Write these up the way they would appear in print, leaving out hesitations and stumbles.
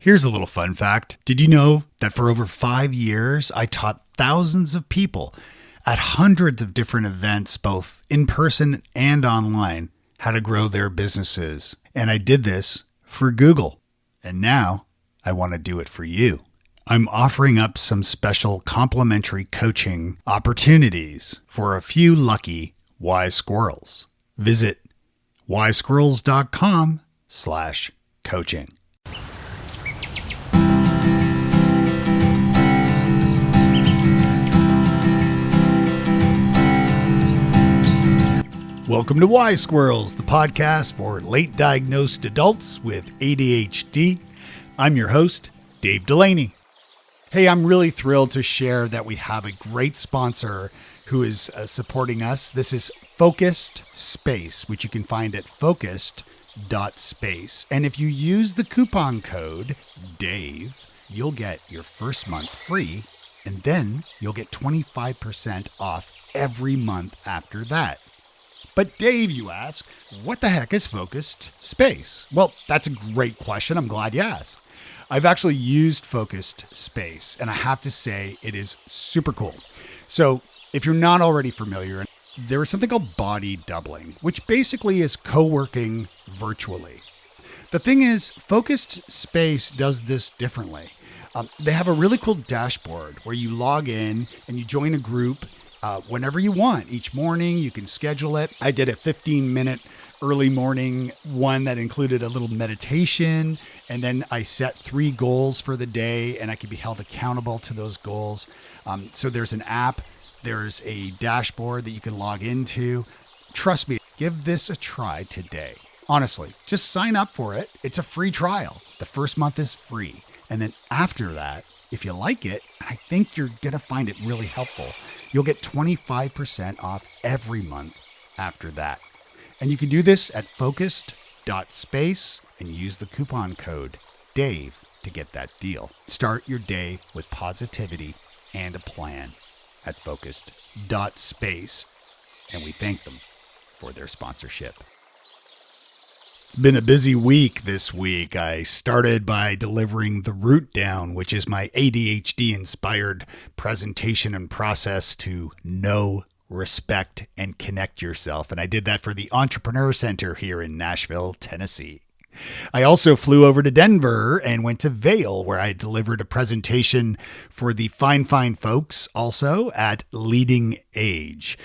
Here's a little fun fact. Did you know that for over 5 years, I taught thousands of people at hundreds of different events, both in person and online, how to grow their businesses? And I did this for Google. And now I want to do it for you. I'm offering up some special complimentary coaching opportunities for a few lucky Wise Squirrels. Visit wisesquirrels.com/coaching. Welcome to Wise Squirrels, the podcast for late diagnosed adults with ADHD. I'm your host, Dave Delaney. Hey, I'm really thrilled to share that we have a great sponsor who is supporting us. This is Focused Space, which you can find at focused.space. And if you use the coupon code DAVE, you'll get your first month free, and then you'll get 25% off every month after that. But Dave, you ask, what the heck is Focused Space? Well, that's a great question. I'm glad you asked. I've actually used Focused Space, and I have to say it is super cool. So if you're not already familiar, there is something called body doubling, which basically is co-working virtually. The thing is, Focused Space does this differently. They have a really cool dashboard where you log in and you join a group whenever you want. Each morning, you can schedule it. I did a 15-minute early morning one that included a little meditation, and then I set 3 goals for the day, and I could be held accountable to those goals. So there's an app, there's a dashboard that you can log into. Trust me, give this a try today. Honestly, just sign up for it. It's a free trial. The first month is free. And then after that, if you like it, I think you're going to find it really helpful, you'll get 25% off every month after that. And you can do this at focused.space and use the coupon code DAVE to get that deal. Start your day with positivity and a plan at focused.space. And we thank them for their sponsorship. It's been a busy week this week. I started by delivering The Root Down, which is my ADHD-inspired presentation and process to know, respect, and connect yourself. And I did that for the Entrepreneur Center here in Nashville, Tennessee. I also flew over to Denver and went to Vail, where I delivered a presentation for the fine folks also at Leading Age.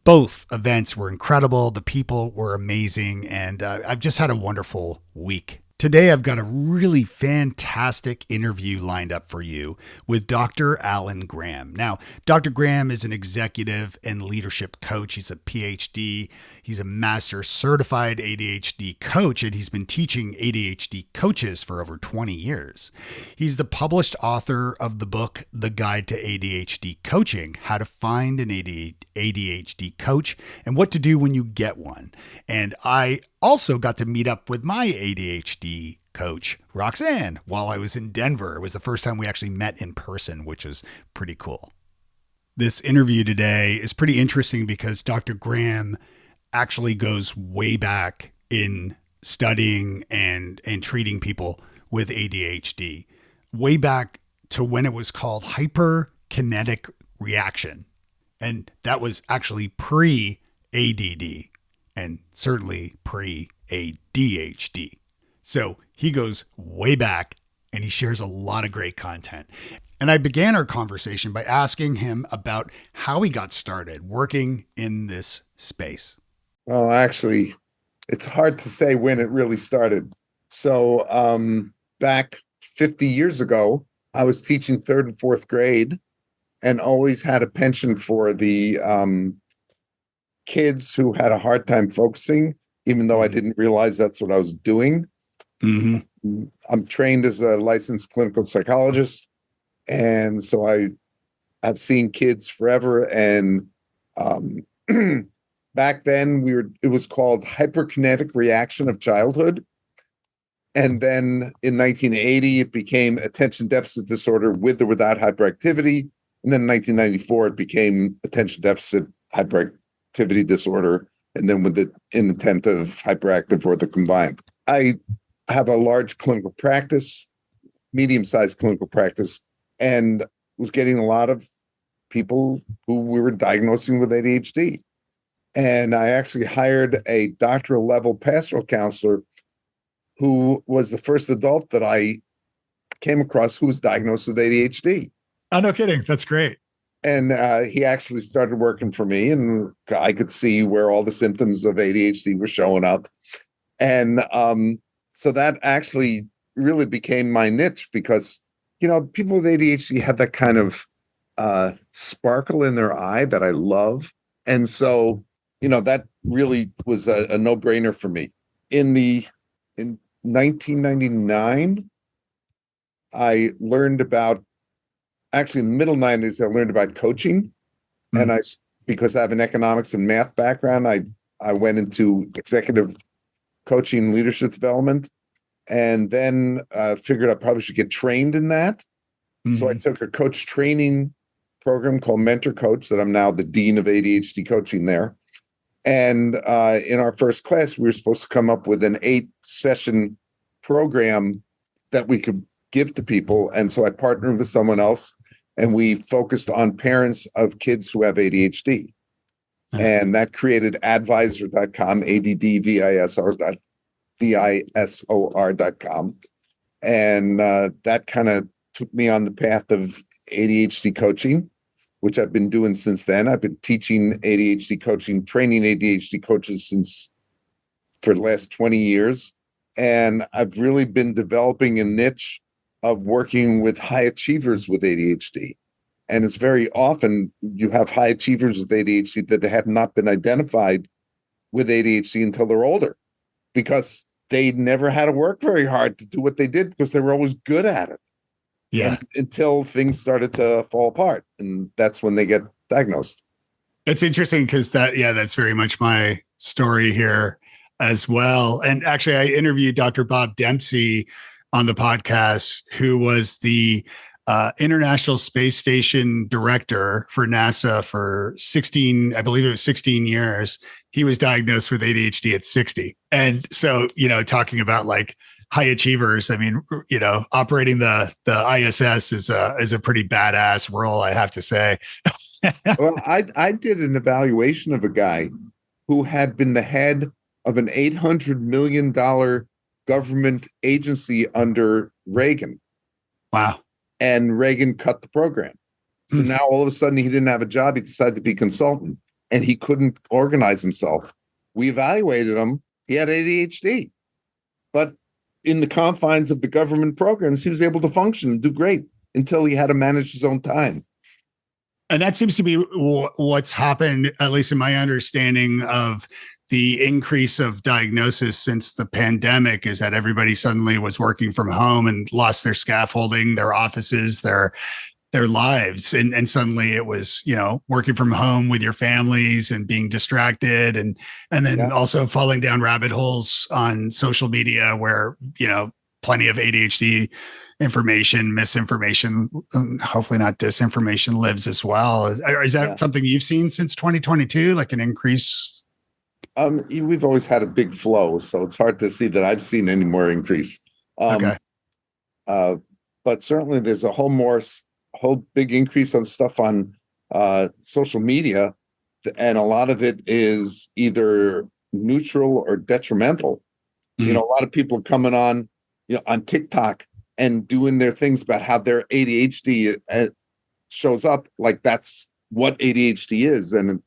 Both events were incredible. The people were amazing, and I've just had a wonderful week. Today, I've got a really fantastic interview lined up for you with Dr. Alan Graham. Now, Dr. Graham is an executive and leadership coach. He's a PhD. He's a master certified ADHD coach, and he's been teaching ADHD coaches for over 20 years. He's the published author of the book, The Guide to ADHD Coaching, How to Find an ADHD Coach and What to Do When You Get One. And I also got to meet up with my ADHD coach, Roxanne, while I was in Denver. It was the first time we actually met in person, which was pretty cool. This interview today is pretty interesting because Dr. Graham actually goes way back in studying and treating people with ADHD, way back to when it was called hyperkinetic reaction. And that was actually pre-ADD. And certainly pre-ADHD. So he goes way back and he shares a lot of great content. And I began our conversation by asking him about how he got started working in this space. Well, actually, it's hard to say when it really started. So back 50 years ago, I was teaching 3rd and 4th grade and always had a penchant for the kids who had a hard time focusing, even though I didn't realize that's what I was doing. Mm-hmm. I'm trained as a licensed clinical psychologist. And so I've seen kids forever. And back then it was called hyperkinetic reaction of childhood. And then in 1980, it became attention deficit disorder with or without hyperactivity. And then in 1994, it became attention deficit hyperactivity disorder, and then with the inattentive hyperactive or the combined. I have a large clinical practice. medium-sized clinical practice, and was getting a lot of people who we were diagnosing with ADHD. And I actually hired a doctoral level pastoral counselor who was the first adult that I came across who was diagnosed with ADHD. Oh, no kidding. That's great. And he actually started working for me, and I could see where all the symptoms of ADHD were showing up. And so that actually really became my niche because, people with ADHD have that kind of sparkle in their eye that I love. And so, that really was a no-brainer for me. In 1999, I learned about, actually in the middle 90s, I learned about coaching. Mm-hmm. And because I have an economics and math background, I went into executive coaching, leadership development, and then figured I probably should get trained in that. Mm-hmm. So I took a coach training program called Mentor Coach that I'm now the dean of ADHD coaching there. And in our first class, we were supposed to come up with an 8-session program that we could give to people. And so I partnered with someone else, and we focused on parents of kids who have ADHD. Mm-hmm. And that created advisor.com, ADDVISOR.com. And that kind of took me on the path of ADHD coaching, which I've been doing since then. I've been teaching ADHD coaching, training ADHD coaches for the last 20 years. And I've really been developing a niche of working with high achievers with ADHD. And it's very often you have high achievers with ADHD that have not been identified with ADHD until they're older, because they never had to work very hard to do what they did because they were always good at it. Yeah. Until things started to fall apart. And that's when they get diagnosed. It's interesting because that's very much my story here as well. And actually, I interviewed Dr. Bob Dempsey on the podcast, who was the International Space Station director for NASA for 16 years. He was diagnosed with ADHD at 60. And so, talking about like high achievers, I mean, operating the ISS is a pretty badass role, I have to say. Well, I did an evaluation of a guy who had been the head of an $800 million government agency under Reagan. Wow. And Reagan cut the program. So now all of a sudden he didn't have a job. He decided to be a consultant, and he couldn't organize himself. We evaluated him. He had ADHD, but in the confines of the government programs, he was able to function and do great until he had to manage his own time. And that seems to be what's happened, at least in my understanding of the increase of diagnosis since the pandemic, is that everybody suddenly was working from home and lost their scaffolding, their offices, their lives. And suddenly it was, working from home with your families and being distracted and then also falling down rabbit holes on social media where, plenty of ADHD information, misinformation, hopefully not disinformation, lives as well. Is that something you've seen since 2022, like an increase? We've always had a big flow, so it's hard to see that I've seen any more increase. Okay. But certainly there's a whole big increase on stuff on social media, and a lot of it is either neutral or detrimental. Mm-hmm. A lot of people coming on, on TikTok and doing their things about how their ADHD shows up, like that's what ADHD is, and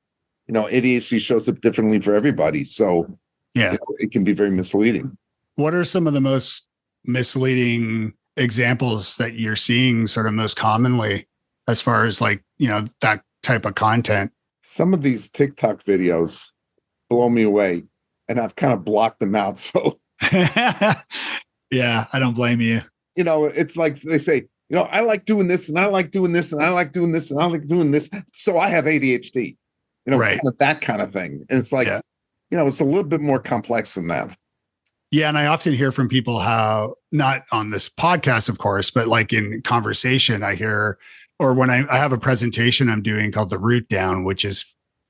ADHD shows up differently for everybody. So it can be very misleading. What are some of the most misleading examples that you're seeing sort of most commonly as far as like, that type of content? Some of these TikTok videos blow me away, and I've kind of blocked them out. So yeah, I don't blame you. It's like they say, I like doing this and I like doing this and I like doing this and I like doing this. So I have ADHD. Right. It's kind of that kind of thing. And it's like, it's a little bit more complex than that. Yeah. And I often hear from people how, not on this podcast, of course, but like in conversation, I hear, or when I have a presentation I'm doing called The Root Down, which is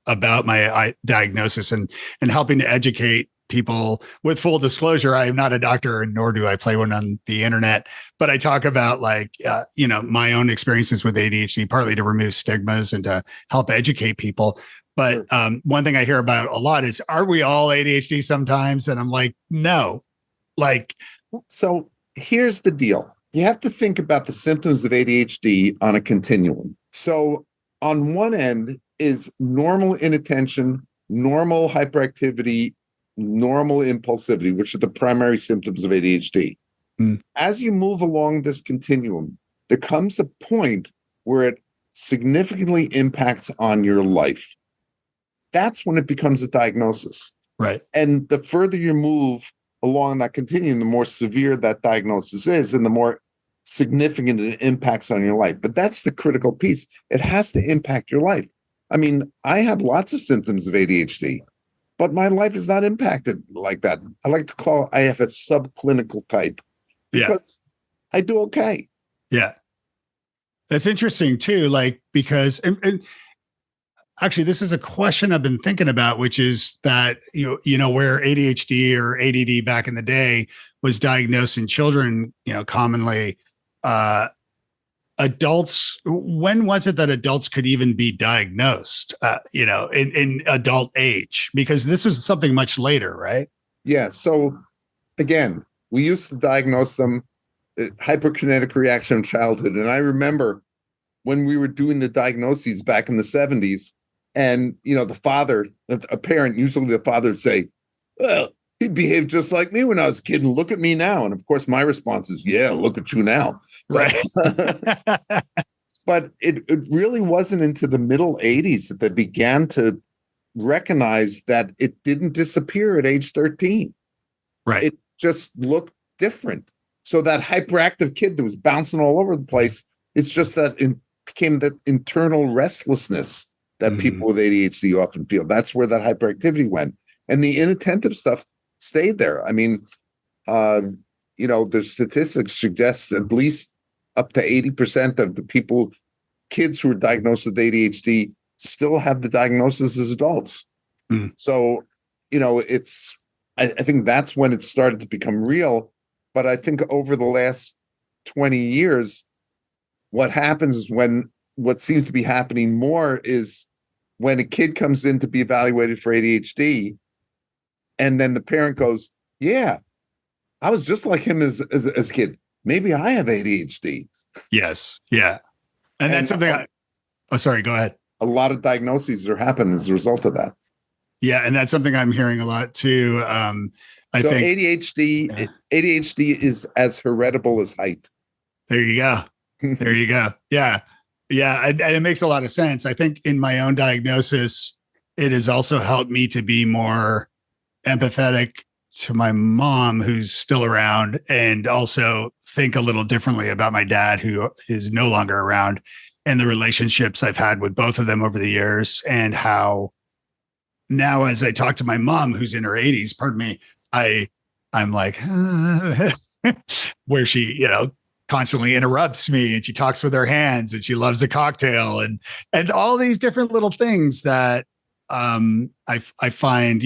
about my diagnosis and helping to educate people, with full disclosure, I am not a doctor, nor do I play one on the internet, but I talk about my own experiences with ADHD, partly to remove stigmas and to help educate people. But one thing I hear about a lot is, are we all ADHD sometimes? And I'm like, no. So here's the deal. You have to think about the symptoms of ADHD on a continuum. So on one end is normal inattention, normal hyperactivity, normal impulsivity, which are the primary symptoms of ADHD. As you move along this continuum, there comes a point where it significantly impacts on your life. That's when it becomes a diagnosis. Right. And the further you move along that continuum, the more severe that diagnosis is and the more significant it impacts on your life. But that's the critical piece. It has to impact your life. I mean, I have lots of symptoms of ADHD, but my life is not impacted like that. I like to call I have a subclinical type because I do okay. Yeah. That's interesting too, because and actually, this is a question I've been thinking about, which is that, where ADHD or ADD back in the day was diagnosed in children, commonly, adults, when was it that adults could even be diagnosed, in adult age? Because this was something much later, right? Yeah. So again, we used to diagnose them hyperkinetic reaction of childhood. And I remember when we were doing the diagnoses back in the 70s, and, the father, a parent, usually the father would say, well, he behaved just like me when I was a kid, and look at me now. And of course, my response is, yeah, look at you now. Right. But it really wasn't into the middle 80s that they began to recognize that it didn't disappear at age 13. Right. It just looked different. So that hyperactive kid that was bouncing all over the place, it's just that it became that internal restlessness that people with ADHD often feel. That's where that hyperactivity went. And the inattentive stuff stayed there. I mean, the statistics suggest at least up to 80% of the kids who are diagnosed with ADHD still have the diagnosis as adults. So, I think that's when it started to become real. But I think over the last 20 years, what happens is what seems to be happening more is when a kid comes in to be evaluated for ADHD, and then the parent goes, yeah, I was just like him as a kid. Maybe I have ADHD. Yes. Yeah. And that's something sorry, go ahead. A lot of diagnoses are happening as a result of that. Yeah. And that's something I'm hearing a lot too. I think ADHD is as heritable as height. There you go. There you go. Yeah. Yeah. And it makes a lot of sense. I think in my own diagnosis, it has also helped me to be more empathetic to my mom, who's still around, and also think a little differently about my dad, who is no longer around, and the relationships I've had with both of them over the years, and how now, as I talk to my mom, who's in her 80s, pardon me, I'm like, where she, constantly interrupts me, and she talks with her hands, and she loves a cocktail, and all these different little things that I find,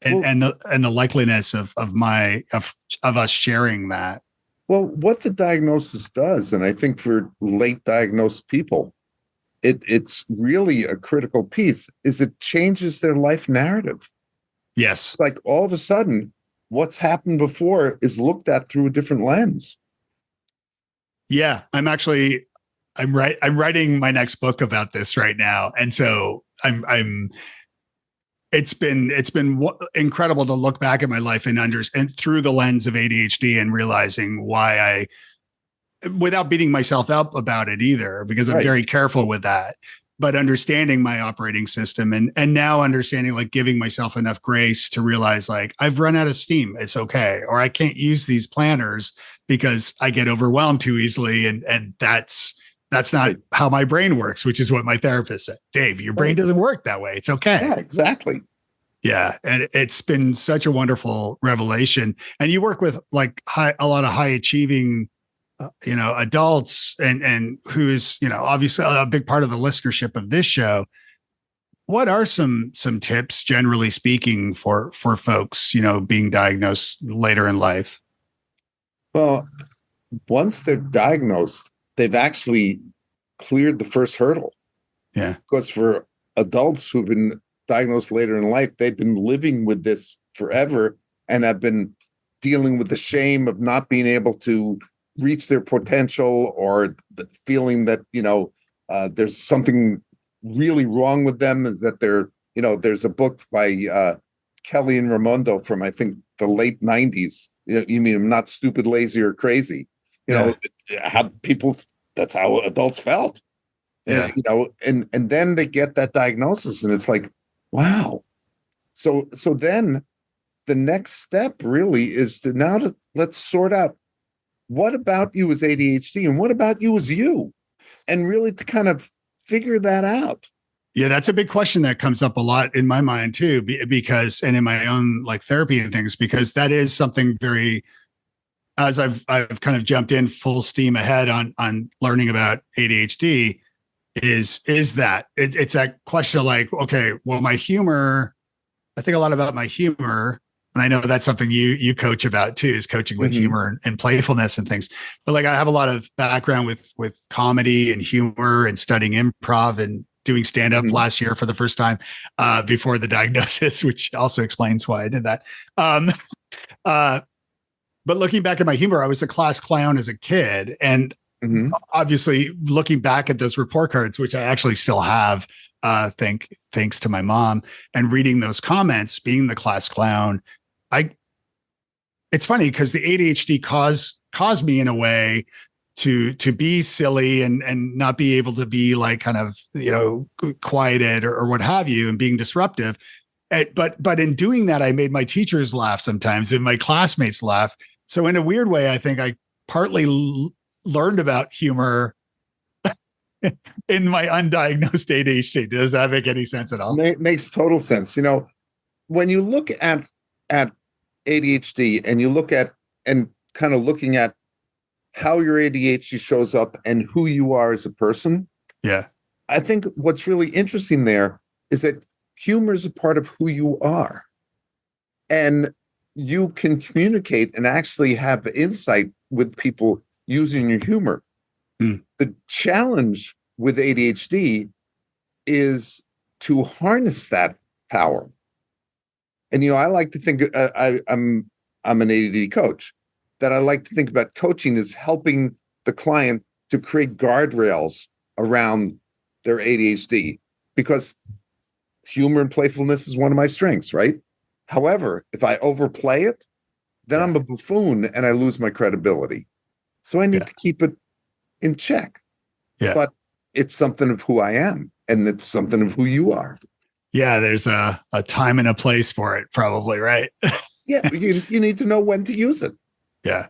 and the likeliness of us sharing that. Well, what the diagnosis does, and I think for late diagnosed people, it's really a critical piece, is it changes their life narrative. Yes. Like all of a sudden, what's happened before is looked at through a different lens. Yeah, I'm writing my next book about this right now. And so it's been incredible to look back at my life and through the lens of ADHD, and realizing why without beating myself up about it either, because I'm very careful with that, but understanding my operating system and now understanding, giving myself enough grace to realize I've run out of steam. It's okay. Or I can't use these planners because I get overwhelmed too easily. And that's not how my brain works, which is what my therapist said. Dave, your brain doesn't work that way. It's okay. Yeah, exactly. Yeah. And it's been such a wonderful revelation. And you work with a lot of high achieving adults, and who is, obviously a big part of the listenership of this show. What are some tips, generally speaking, for folks, being diagnosed later in life? Well, once they're diagnosed, they've actually cleared the first hurdle. Yeah. Because for adults who've been diagnosed later in life, they've been living with this forever and have been dealing with the shame of not being able to reach their potential, or the feeling that, there's something really wrong with them, is that there's a book by Kelly and Raimondo from, I think, the late 90s. You mean I'm not stupid, lazy, or crazy. How people, that's how adults felt. Yeah. And then they get that diagnosis, and it's like, wow. So then the next step really is to let's sort out, what about you as ADHD and what about you as you, and really to kind of figure that out. Yeah, that's a big question that comes up a lot in my mind too, because, and in my own like therapy and things, because that is something very, as I've kind of jumped in full steam ahead on learning about ADHD, is that it's that question of like, okay, well, my humor, I think a lot about my humor, and I know that's something you coach about too, is coaching with humor and playfulness and things. But like, I have a lot of background with comedy and humor and studying improv and doing stand-up last year for the first time before the diagnosis, which also explains why I did that. But looking back at my humor, I was a class clown as a kid. And obviously looking back at those report cards, which I actually still have, thanks to my mom, and reading those comments, being the class clown, it's funny because the ADHD caused me in a way to be silly and not be able to be like kind of, quieted or what have you, and being disruptive. But in doing that, I made my teachers laugh sometimes and my classmates laugh. So in a weird way, I think I partly learned about humor in my undiagnosed ADHD. Does that make any sense at all? Makes total sense. When you look at ADHD and you look at, and kind of looking at how your ADHD shows up and who you are as a person. Yeah. I think what's really interesting there is that humor is a part of who you are. And you can communicate and actually have insight with people using your humor. The challenge with ADHD is to harness that power. And, I like to think, I'm an ADD coach, that I like to think about coaching as helping the client to create guardrails around their ADHD, because humor and playfulness is one of my strengths, right? However, if I overplay it, then I'm a buffoon and I lose my credibility. So I need to keep it in check. Yeah. But it's something of who I am, and it's something of who you are. Yeah, there's a time and a place for it, probably, right? Yeah, you need to know when to use it. Yeah.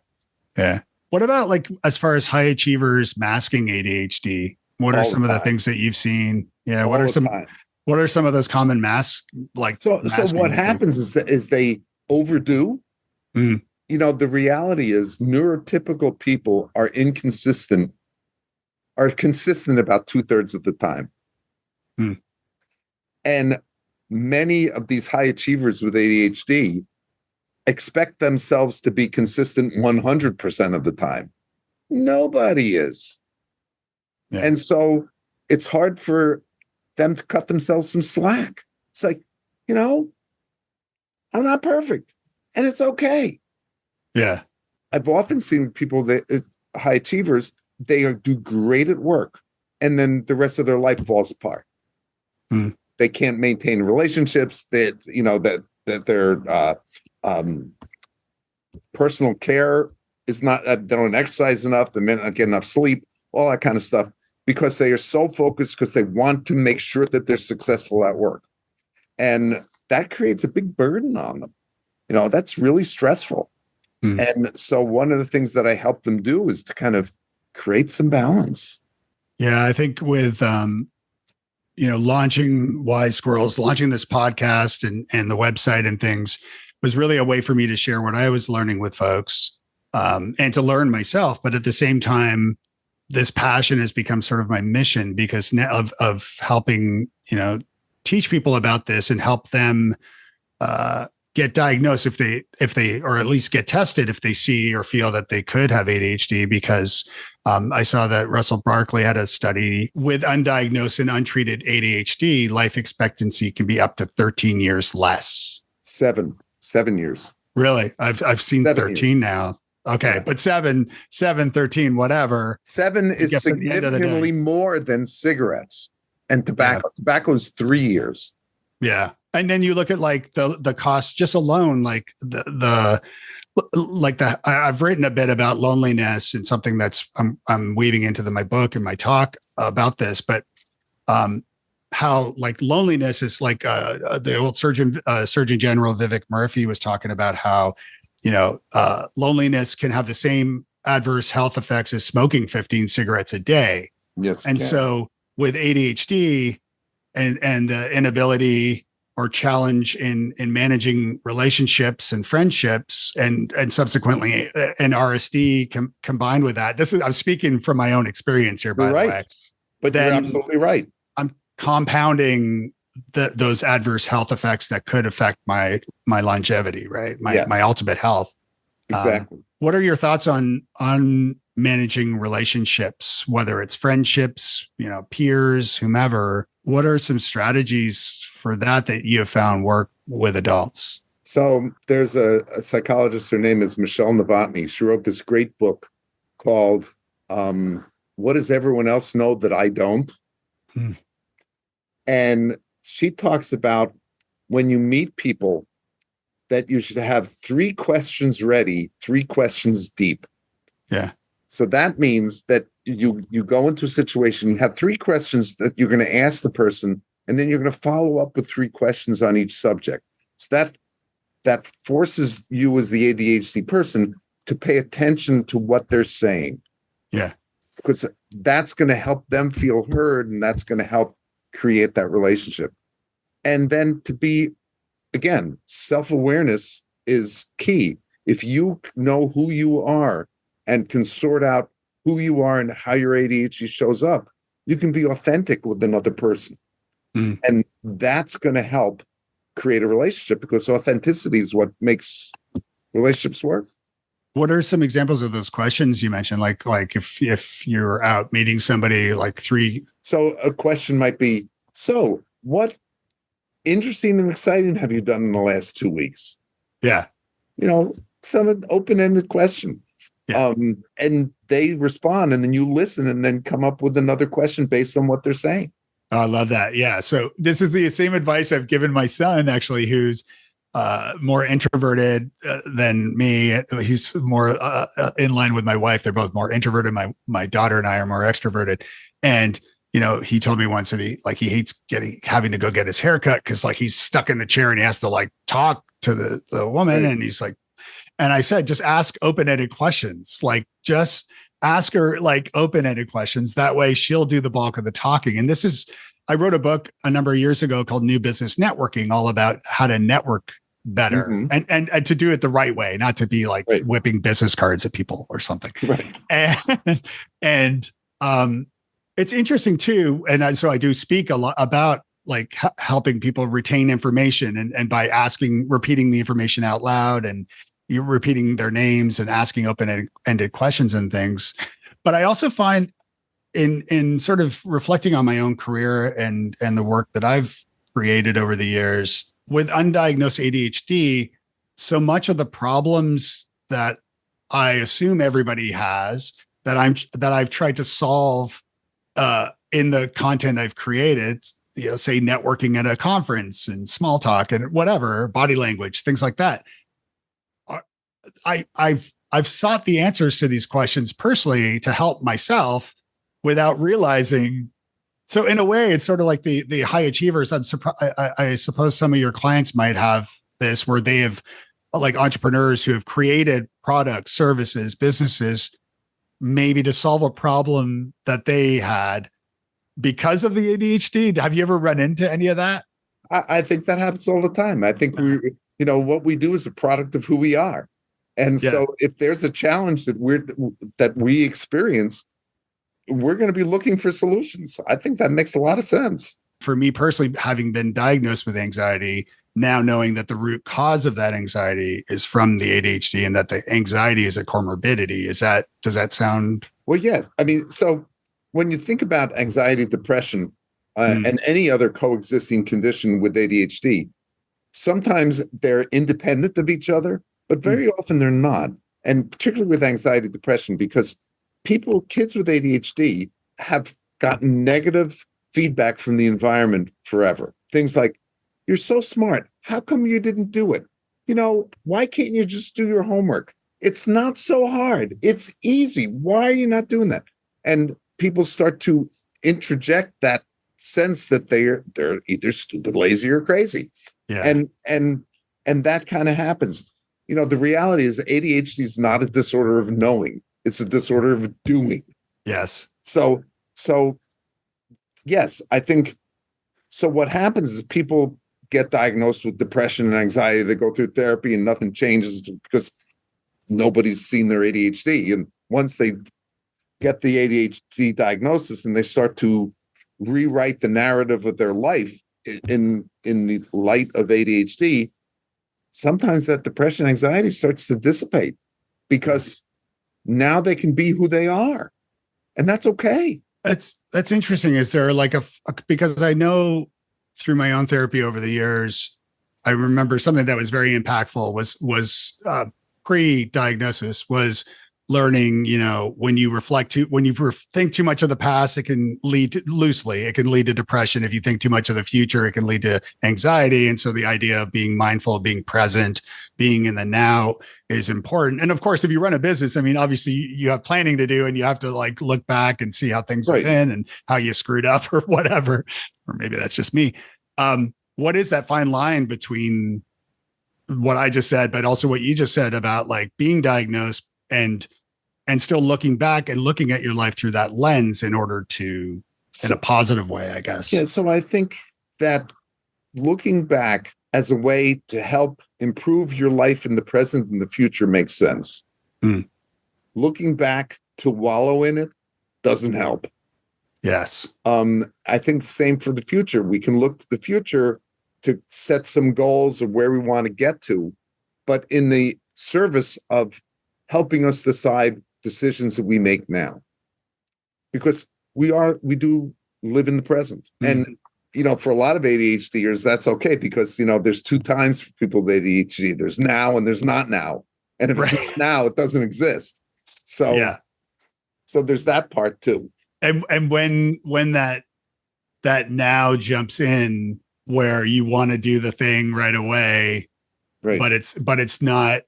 Yeah. What about like as far as high achievers masking ADHD? What are some of the things that you've seen? Yeah. What are some of those common masks? Like, so what happens is they overdo. The reality is neurotypical people are consistent about 2/3 of the time. And many of these high achievers with ADHD expect themselves to be consistent 100% of the time. Nobody is. Yeah. And so it's hard for them to cut themselves some slack. It's like, I'm not perfect, and it's okay. Yeah. I've often seen people that high achievers, they do great at work, and then the rest of their life falls apart. They can't maintain relationships, that their personal care is not, they don't exercise enough, they may not get enough sleep, all that kind of stuff, because they are so focused, because they want to make sure that they're successful at work. And that creates a big burden on them. That's really stressful. And so one of the things that I help them do is to kind of create some balance. Yeah, I think with launching Wise Squirrels, launching this podcast and the website and things was really a way for me to share what I was learning with folks, and to learn myself. But at the same time, this passion has become sort of my mission, because of helping, teach people about this and help them get diagnosed if they, or at least get tested if they see or feel that they could have ADHD, because I saw that Russell Barkley had a study with undiagnosed and untreated ADHD, life expectancy can be up to 13 years less. 7 years. Really? I've seen 13 now. Okay. Yeah. But 7, 13, whatever. 7 is significantly more than cigarettes and tobacco. Yeah. Tobacco is 3 years. Yeah. And then you look at like the cost just alone, like I've written a bit about loneliness and something that's I'm weaving into my book and my talk about this, but how like loneliness is like the old Surgeon General Vivek Murthy was talking about how, loneliness can have the same adverse health effects as smoking 15 cigarettes a day. Yes. And so with ADHD and the inability or challenge in managing relationships and friendships and subsequently an RSD combined with that. I'm speaking from my own experience here, by the way. But then, you're absolutely right. I'm compounding those adverse health effects that could affect my longevity, right? My ultimate health. Exactly. What are your thoughts on managing relationships, whether it's friendships, peers, whomever? What are some strategies for that you have found work with adults? So there's a psychologist, her name is Michelle Novotny. She wrote this great book called What Does Everyone Else Know That I Don't? And she talks about when you meet people that you should have 3 questions ready, 3 questions deep. Yeah. So that means that you go into a situation, you have 3 questions that you're going to ask the person, and then you're going to follow up with 3 questions on each subject. So that forces you as the ADHD person to pay attention to what they're saying. Yeah. Because that's going to help them feel heard, and that's going to help create that relationship. And then to be, again, self-awareness is key. If you know who you are and can sort out who you are and how your ADHD shows up, you can be authentic with another person. And that's going to help create a relationship, because authenticity is what makes relationships work. What are some examples of those questions you mentioned? Like if you're out meeting somebody, like 3. So a question might be, so what interesting and exciting have you done in the last 2 weeks? Yeah. Some open-ended question. Yeah. And they respond, and then you listen and then come up with another question based on what they're saying. I love that. Yeah. So this is the same advice I've given my son, actually, who's more introverted than me. He's more in line with my wife. They're both more introverted. My daughter and I are more extroverted. And, he told me once that he hates having to go get his haircut because like he's stuck in the chair and he has to like talk to the woman. Right. And he's like, and I said, just ask open-ended questions. Like just ask her like open-ended questions. That way she'll do the bulk of the talking. And I wrote a book a number of years ago called New Business Networking, all about how to network better and to do it the right way, not to be like whipping business cards at people or something. Right. And it's interesting too. And so I do speak a lot about like helping people retain information and by repeating the information out loud, and you're repeating their names and asking open-ended questions and things. But I also find in sort of reflecting on my own career and the work that I've created over the years with undiagnosed ADHD, so much of the problems that I assume everybody has that I've tried to solve in the content I've created, say networking at a conference and small talk and whatever, body language, things like that. I've sought the answers to these questions personally to help myself without realizing. So in a way, it's sort of like the high achievers. I suppose some of your clients might have this, where they have like entrepreneurs who have created products, services, businesses, maybe to solve a problem that they had because of the ADHD. Have you ever run into any of that? I think that happens all the time. I think what we do is a product of who we are. And so if there's a challenge that we experience, we're going to be looking for solutions. I think that makes a lot of sense. for me personally, having been diagnosed with anxiety, now knowing that the root cause of that anxiety is from the ADHD and that the anxiety is a comorbidity, does that sound? Well, yes. I mean, so when you think about anxiety, depression, Mm. and any other coexisting condition with ADHD, sometimes they're independent of each other, but very often they're not. And particularly with anxiety, depression, because kids with ADHD have gotten negative feedback from the environment forever. Things like, you're so smart. How come you didn't do it? Why can't you just do your homework? It's not so hard. It's easy. Why are you not doing that? And people start to interject that sense that they're either stupid, lazy, or crazy. Yeah. And that kind of happens. The reality is ADHD is not a disorder of knowing. It's a disorder of doing. Yes. So yes, I think so. What happens is people get diagnosed with depression and anxiety. They go through therapy and nothing changes because nobody's seen their ADHD. And once they get the ADHD diagnosis and they start to rewrite the narrative of their life in the light of ADHD, sometimes that depression, anxiety starts to dissipate because now they can be who they are, and that's okay. That's interesting. Is there like because I know through my own therapy over the years, I remember something that was very impactful was pre-diagnosis was learning, when you think too much of the past, it can lead to depression. If you think too much of the future, it can lead to anxiety. And so the idea of being mindful, being present, being in the now is important. And of course, if you run a business, I mean, obviously you have planning to do, and you have to like look back and see how things have been and how you screwed up or whatever, or maybe that's just me. What is that fine line between what I just said, but also what you just said about like being diagnosed and still looking back and looking at your life through that lens in order to, in a positive way, I guess. Yeah. So I think that looking back as a way to help improve your life in the present and the future makes sense. Looking back to wallow in it doesn't help. Yes. I think same for the future. We can look to the future to set some goals of where we want to get to, but in the service of helping us decide decisions that we make now, because we do live in the present. And for a lot of ADHDers, that's okay, because there's two times for people with ADHD. There's now and there's not now, and if it's not now, it doesn't exist. So so there's that part too. And when that now jumps in where you want to do the thing right away, but it's not.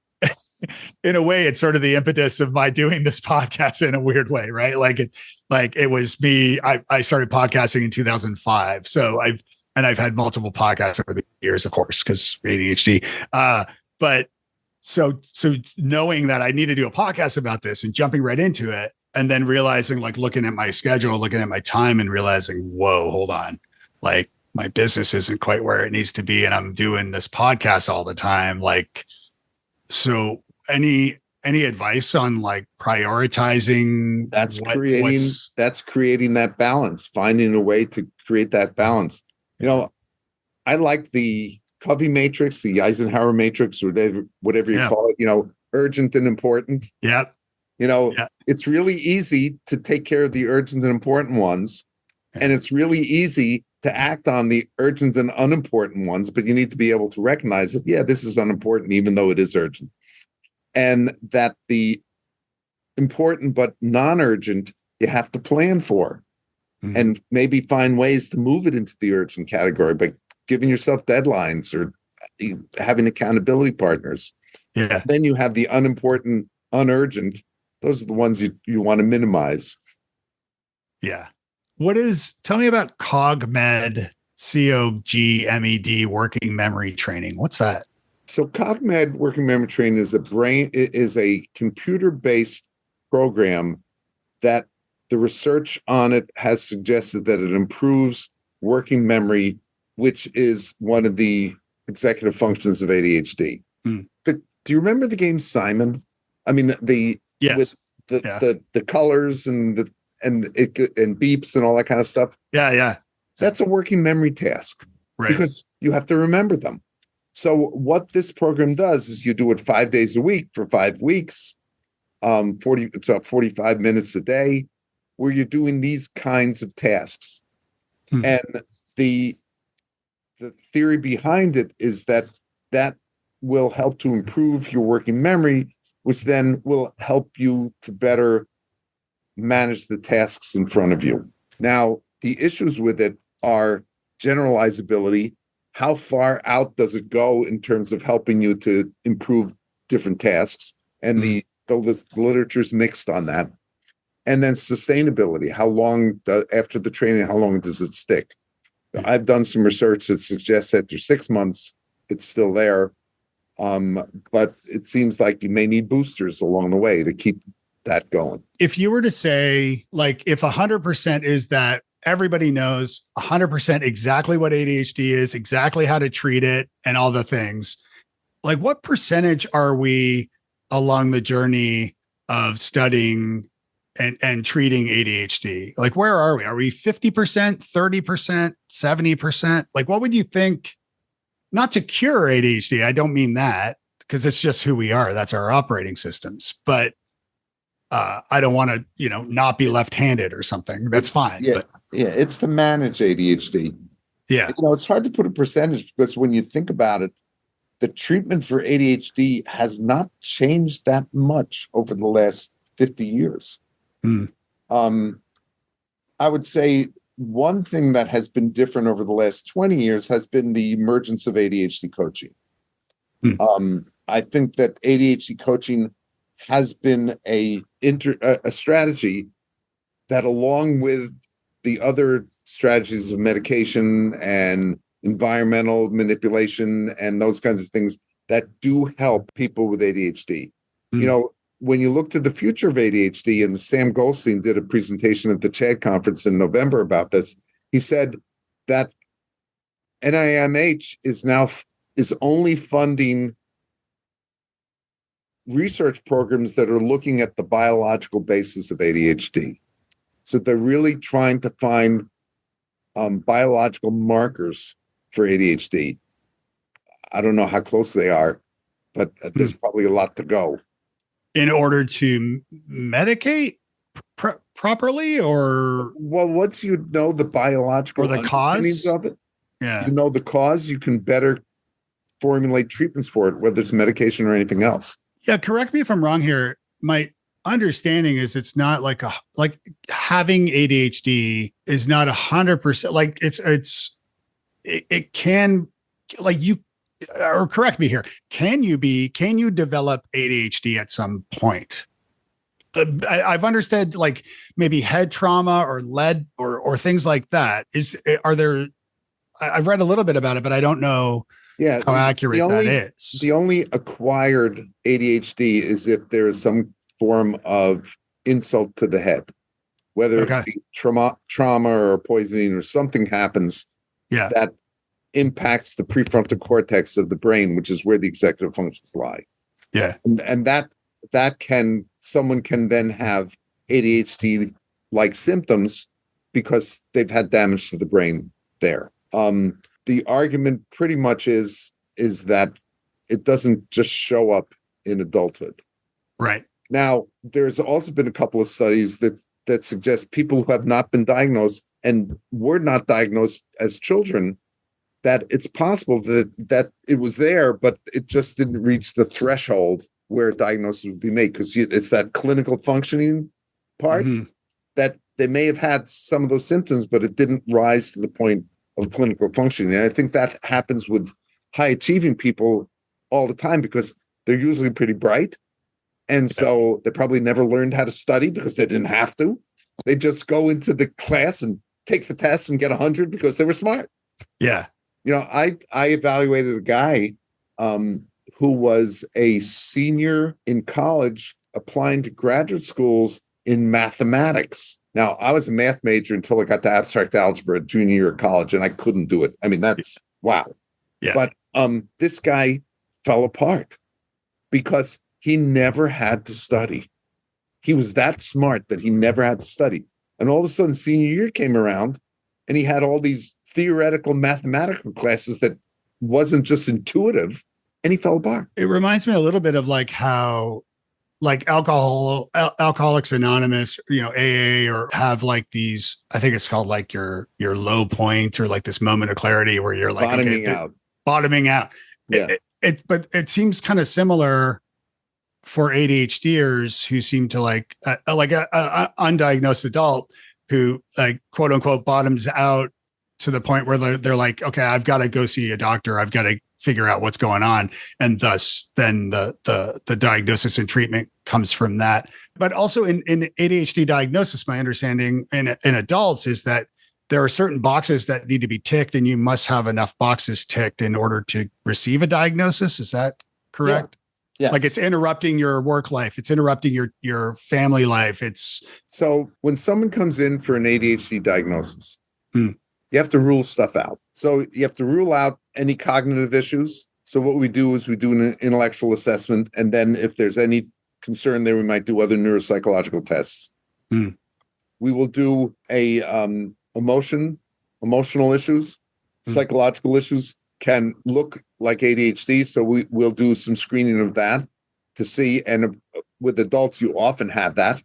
In a way, it's sort of the impetus of my doing this podcast in a weird way, right? Like it was me. I started podcasting in 2005, so I've had multiple podcasts over the years, of course, because ADHD. But so knowing that I need to do a podcast about this and jumping right into it, and then realizing, like, looking at my schedule, looking at my time, and realizing, whoa, hold on, like my business isn't quite where it needs to be, and I'm doing this podcast all the time, like. So any advice on like prioritizing? That's creating that balance, finding a way to create that balance. I like the Covey matrix, the Eisenhower matrix, or whatever you call it, urgent and important. Yep. It's really easy to take care of the urgent and important ones. And it's really easy to act on the urgent and unimportant ones, but you need to be able to recognize that, this is unimportant, even though it is urgent. And that the important but non-urgent, you have to plan for, and maybe find ways to move it into the urgent category by giving yourself deadlines or having accountability partners. Yeah. Then you have the unimportant, unurgent. Those are the ones you want to minimize. Yeah. Tell me about CogMed, COGMED working memory training. What's that? So CogMed working memory training is a computer-based program that the research on it has suggested that it improves working memory, which is one of the executive functions of ADHD. Do you remember the game Simon? I mean, with the colors and beeps and all that kind of stuff. Yeah. That's a working memory task because you have to remember them. So what this program does is you do it 5 days a week for 5 weeks, 45 minutes a day, where you're doing these kinds of tasks. And the theory behind it is that will help to improve your working memory, which then will help you to better manage the tasks in front of you. Now, the issues with it are generalizability. How far out does it go in terms of helping you to improve different tasks? And the literature's mixed on that. And then sustainability. How long, after the training, how long does it stick? I've done some research that suggests that after 6 months, it's still there. But it seems like you may need boosters along the way to keep that going. If you were to say, like, if 100% is that everybody knows 100% exactly what ADHD is, exactly how to treat it, and all the things, like, what percentage are we along the journey of studying and treating ADHD? Like, where are we? Are we 50%, 30%, 70%? Like, what would you think? Not to cure ADHD. I don't mean that, because it's just who we are. That's our operating systems. But I don't want to, not be left-handed or something. That's fine. Yeah, it's to manage ADHD. Yeah. It's hard to put a percentage because when you think about it, the treatment for ADHD has not changed that much over the last 50 years. I would say one thing that has been different over the last 20 years has been the emergence of ADHD coaching. I think that ADHD coaching has been a strategy that, along with the other strategies of medication and environmental manipulation and those kinds of things that do help people with ADHD. When you look to the future of ADHD, and Sam Goldstein did a presentation at the CHAD conference in November about this, he said that NIMH is only funding research programs that are looking at the biological basis of ADHD. So they're really trying to find biological markers for ADHD. I don't know how close they are, but there's probably a lot to go. In order to medicate properly, or? Well, once you know the biological or the cause of it, you know the cause, you can better formulate treatments for it, whether it's medication or anything else. Yeah, correct me if I'm wrong here. My understanding is it's not like having ADHD is not 100%. Like it can, like, you, or correct me here. Can you develop ADHD at some point? I've understood, like, maybe head trauma or lead or things like that. I've read a little bit about it, but I don't know how accurate that is. The only acquired ADHD is if there is some form of insult to the head, whether it be trauma or poisoning or something happens that impacts the prefrontal cortex of the brain, which is where the executive functions lie. Yeah. And someone can then have ADHD like symptoms because they've had damage to the brain there. The argument pretty much is that it doesn't just show up in adulthood. Right. Now, there's also been a couple of studies that suggest people who have not been diagnosed and were not diagnosed as children, that it's possible that it was there, but it just didn't reach the threshold where a diagnosis would be made, because it's that clinical functioning part that they may have had some of those symptoms, but it didn't rise to the point of clinical functioning. And I think that happens with high achieving people all the time because they're usually pretty bright. And so they probably never learned how to study because they didn't have to. They just go into the class and take the test and get 100 because they were smart. Yeah. I evaluated a guy who was a senior in college applying to graduate schools in mathematics. Now, I was a math major until I got to abstract algebra junior year of college, and I couldn't do it. I mean, that's wow. Yeah. But this guy fell apart because he never had to study. He was that smart that he never had to study. And all of a sudden, senior year came around, and he had all these theoretical mathematical classes that wasn't just intuitive, and he fell apart. It reminds me a little bit of like how like Alcoholics Anonymous, AA, or have like these, I think it's called like your low point, or like this moment of clarity where you're like bottoming out. Yeah. But it seems kind of similar for ADHDers who seem to like a undiagnosed adult who like quote unquote bottoms out to the point where they're like, okay, I've got to go see a doctor. I've got to figure out what's going on. And thus then the diagnosis and treatment comes from that. But also in ADHD diagnosis, my understanding in adults is that there are certain boxes that need to be ticked, and you must have enough boxes ticked in order to receive a diagnosis. Is that correct? Yeah. Yes. Like it's interrupting your work life. It's interrupting your family life. So when someone comes in for an ADHD diagnosis, you have to rule stuff out. So you have to rule out any cognitive issues. So what we do is we do an intellectual assessment. And then if there's any concern there, we might do other neuropsychological tests. We will do a emotional issues, psychological issues can look like ADHD. So we'll do some screening of that to see. And with adults, you often have that.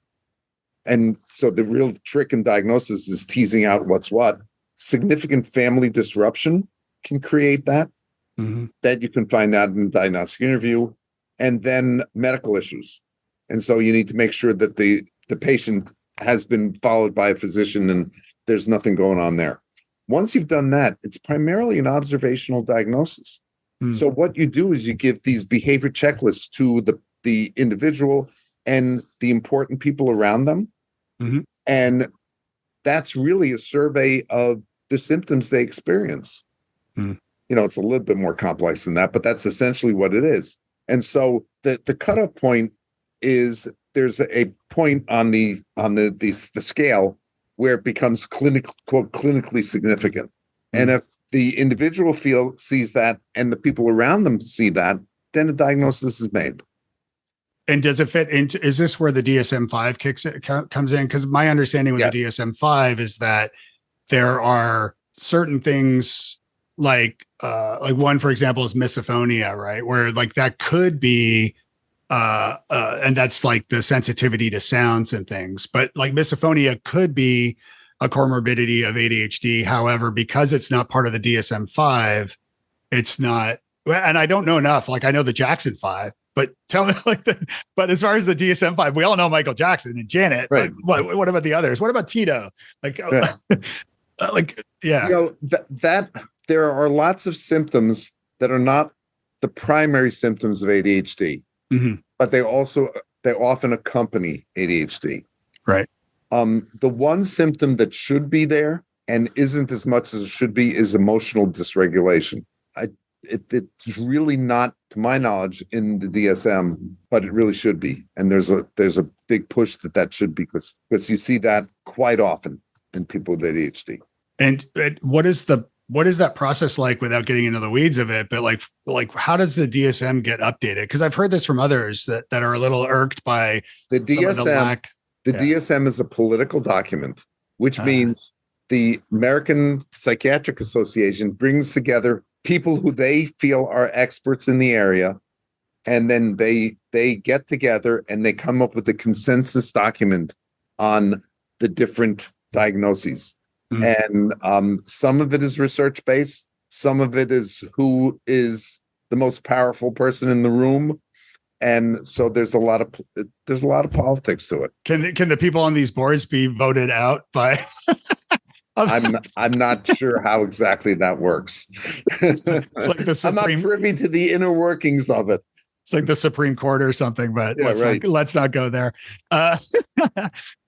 And so the real trick in diagnosis is teasing out what's what. Significant family disruption can create that. That you can find out in the diagnostic interview. And then medical issues. And so you need to make sure that the patient has been followed by a physician and there's nothing going on there. Once you've done that, it's primarily an observational diagnosis. So what you do is you give these behavior checklists to the individual and the important people around them. And that's really a survey of the symptoms they experience. It's a little bit more complex than that, but that's essentially what it is. And so the cutoff point is there's a point on the scale where it becomes clinically significant. And if the individual sees that and the people around them see that, then a diagnosis is made. And does it fit into, is this where the DSM-5 comes in? Because my understanding with the DSM-5 is that there are certain things like one, for example, is misophonia, right? Where like that could be, and that's like the sensitivity to sounds and things, but like misophonia could be a comorbidity of ADHD. However, because it's not part of the DSM-5, it's not, and I don't know enough. Like I know the Jackson 5, but tell me but as far as the DSM-5, we all know Michael Jackson and Janet, right? What about the others? What about Tito? Like, that there are lots of symptoms that are not the primary symptoms of ADHD, but they often accompany ADHD. Right. The one symptom that should be there and isn't as much as it should be is emotional dysregulation. It's really not, to my knowledge, in the DSM, but it really should be. And there's a big push that should be, because you see that quite often in people with ADHD. And what is that process like, without getting into the weeds of it? But like how does the DSM get updated? Because I've heard this from others that are a little irked by the DSM. DSM is a political document, which means the American Psychiatric Association brings together people who they feel are experts in the area, and then they get together and they come up with a consensus document on the different diagnoses. And some of it is research based, some of it is who is the most powerful person in the room, and so there's a lot of politics to it. Can the people on these boards be voted out by? I'm not sure how exactly that works. It's like I'm not privy to the inner workings of it. It's like the Supreme Court or something, but let's not go there.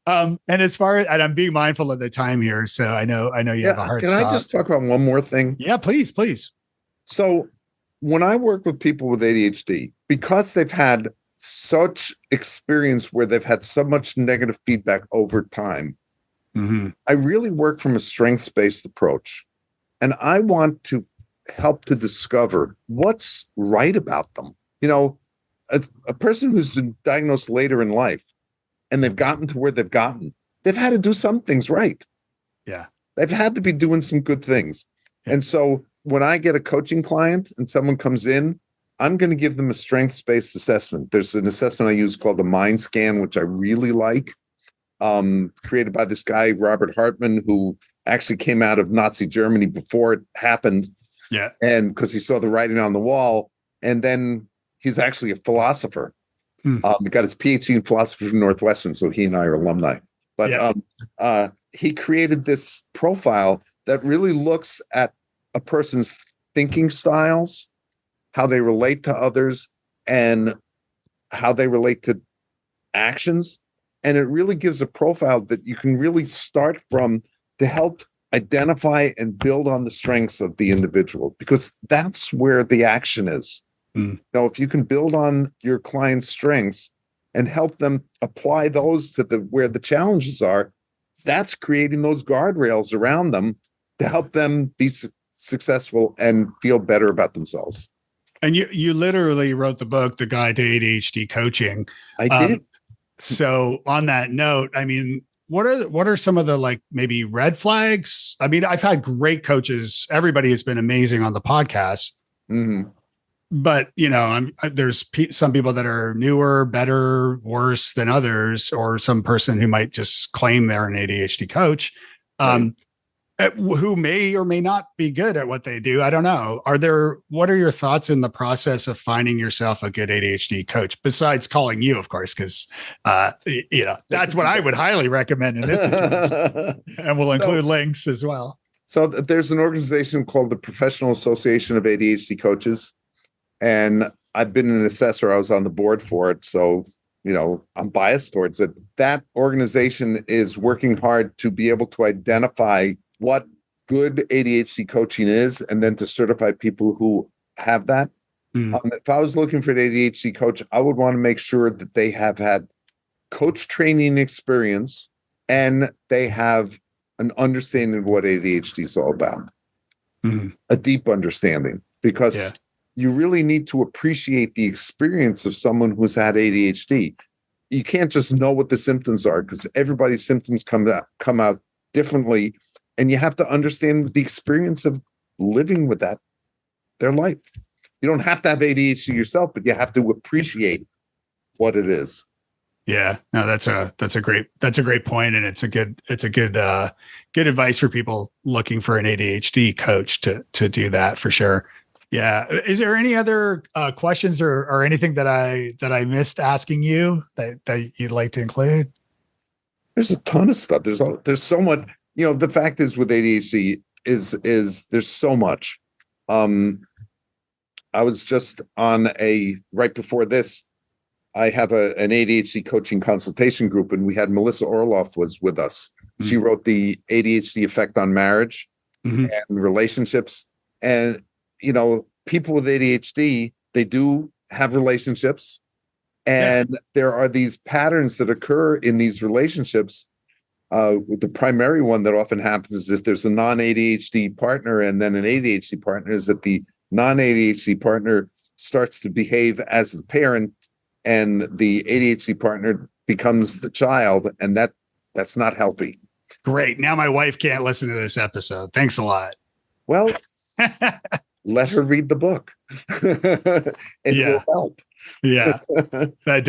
And as far as, and I'm being mindful of the time here, so I know you have a hard stop. Can I just talk about one more thing? Yeah, please. So when I work with people with ADHD, because they've had such experience where they've had so much negative feedback over time, I really work from a strengths-based approach. And I want to help to discover what's right about them. A person who's been diagnosed later in life and they've gotten to where they've gotten, they've had to do some things right. Yeah. they've had to be doing some good things. And so when I get a coaching client and someone comes in, I'm going to give them a strengths-based assessment. There's an assessment I use called the Mind Scan, which I really like, created by this guy, Robert Hartman, who actually came out of Nazi Germany before it happened. Yeah. And because he saw the writing on the wall. And then he's actually a philosopher. He got his PhD in philosophy from Northwestern, so he and I are alumni. But he created this profile that really looks at a person's thinking styles, how they relate to others, and how they relate to actions. And it really gives a profile that you can really start from to help identify and build on the strengths of the individual, because that's where the action is. If you can build on your client's strengths and help them apply those to where the challenges are, that's creating those guardrails around them to help them be successful and feel better about themselves. And you literally wrote the book, The Guide to ADHD Coaching. I did. So on that note, I mean, what are some of the like maybe red flags? I mean, I've had great coaches. Everybody has been amazing on the podcast. But, there's some people that are newer, better, worse than others, or some person who might just claim they're an ADHD coach, who may or may not be good at what they do. I don't know. What are your thoughts in the process of finding yourself a good ADHD coach, besides calling you, of course, because, that's what I would highly recommend in this situation. And we'll include links as well. So there's an organization called the Professional Association of ADHD Coaches. And I've been an assessor. I was on the board for it. So, I'm biased towards it. That organization is working hard to be able to identify what good ADHD coaching is, and then to certify people who have that. If I was looking for an ADHD coach, I would want to make sure that they have had coach training experience and they have an understanding of what ADHD is all about, a deep understanding, because you really need to appreciate the experience of someone who's had ADHD. You can't just know what the symptoms are, because everybody's symptoms come out differently. And you have to understand the experience of living with that, their life. You don't have to have ADHD yourself, but you have to appreciate what it is. Yeah, no, that's a great point. And it's a good advice for people looking for an ADHD coach to do that for sure. Yeah. Is there any other questions or anything that I missed asking you that you'd like to include? There's a ton of stuff. There's so much. The fact is with ADHD is there's so much. I was just on right before this, I have an ADHD coaching consultation group, and we had Melissa Orloff was with us. She wrote the ADHD Effect on Marriage and Relationships. And people with ADHD, they do have relationships, and there are these patterns that occur in these relationships. With the primary one that often happens is if there's a non-ADHD partner and then an ADHD partner, is that the non-ADHD partner starts to behave as the parent and the ADHD partner becomes the child, and that's not healthy. Great. Now my wife can't listen to this episode. Thanks a lot. Well, let her read the book. It will help. Yeah, that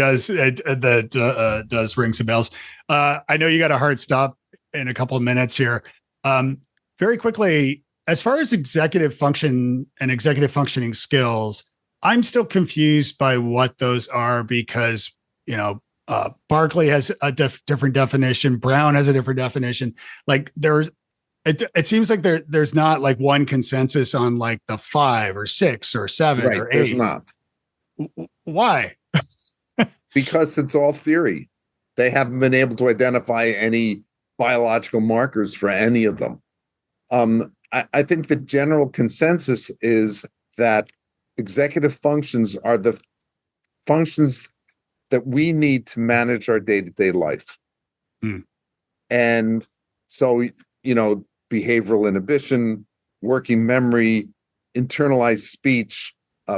does ring some bells. I know you got a hard stop in a couple of minutes here. Very quickly, as far as executive function and executive functioning skills, I'm still confused by what those are, because Barkley has a different definition. Brown has a different definition. Like it seems like there's not like one consensus on like the 5 or 6 or 7 or 8. There's not. Why? Because it's all theory. They haven't been able to identify any biological markers for any of them. I think the general consensus is that executive functions are the functions that we need to manage our day-to-day life. And so, behavioral inhibition, working memory, internalized speech,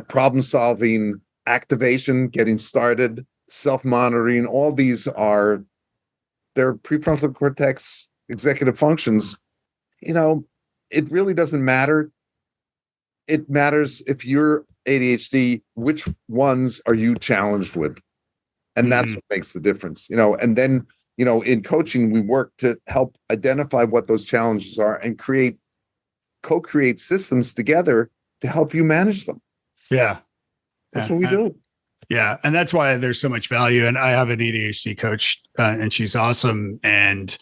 problem solving, activation, getting started, self-monitoring, all these they're prefrontal cortex executive functions It really doesn't matter. It matters if you're ADHD, which ones are you challenged with? And that's what makes the difference, and then, in coaching, we work to help identify what those challenges are and co-create systems together to help you manage them. Yeah. That's what we do. Yeah. And that's why there's so much value. And I have an ADHD coach and she's awesome. And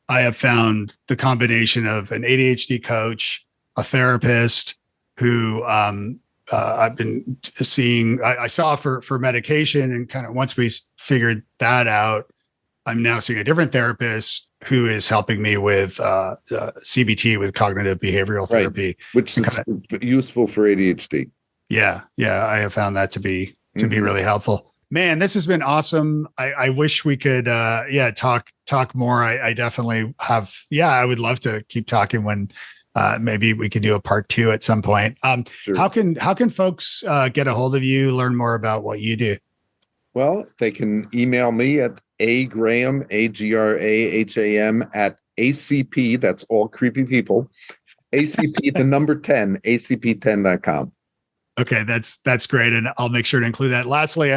I have found the combination of an ADHD coach, a therapist who I've been seeing, I saw for medication, and kind of once we figured that out, I'm now seeing a different therapist who is helping me with CBT, with cognitive behavioral therapy, right, which is useful for ADHD. Yeah. I have found that to be really helpful. Man, this has been awesome. I wish we could talk more. I definitely have. Yeah, I would love to keep talking when maybe we could do a part 2 at some point. Sure. How can folks get a hold of you, learn more about what you do? Well, they can email me at Graham, AGRAHAM at ACP. That's all creepy people. ACP, the number 10, ACP10.com. Okay, that's great, and I'll make sure to include that. Lastly,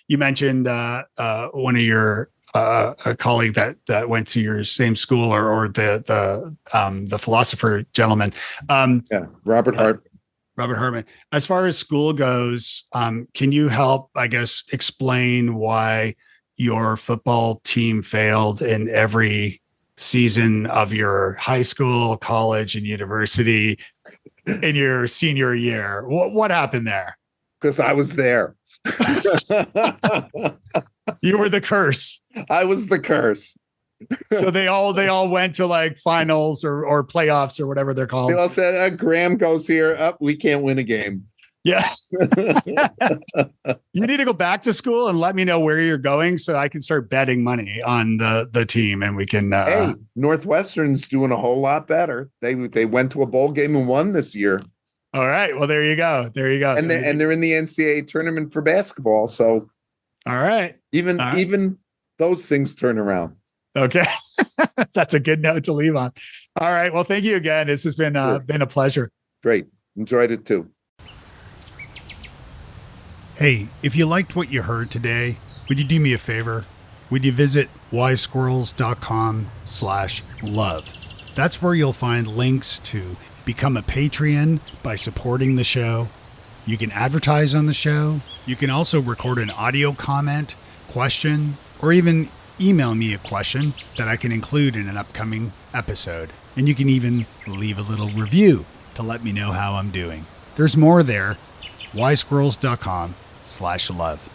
you mentioned one of your a colleague that went to your same school, or the philosopher gentleman. Robert Hart. Robert Hartman. As far as school goes, can you help, I guess, explain why your football team failed in every season of your high school, college, and university in your senior year? What happened there? Because I was there. You were the curse. I was the curse. So they all went to like finals or playoffs or whatever they're called. They all said, Graham goes here. We can't win a game. Yes. You need to go back to school and let me know where you're going so I can start betting money on the team, and we can. Hey, Northwestern's doing a whole lot better. They went to a bowl game and won this year. All right. Well, there you go. And they're in the NCAA tournament for basketball. So, all right. Even those things turn around. Okay. That's a good note to leave on. All right. Well, thank you again. This has been been a pleasure. Great. Enjoyed it too. Hey, if you liked what you heard today, would you do me a favor? Would you visit wisesquirrels.com/love? That's where you'll find links to become a Patreon by supporting the show. You can advertise on the show. You can also record an audio comment, question, or even email me a question that I can include in an upcoming episode. And you can even leave a little review to let me know how I'm doing. There's more there. wisesquirrels.com/love.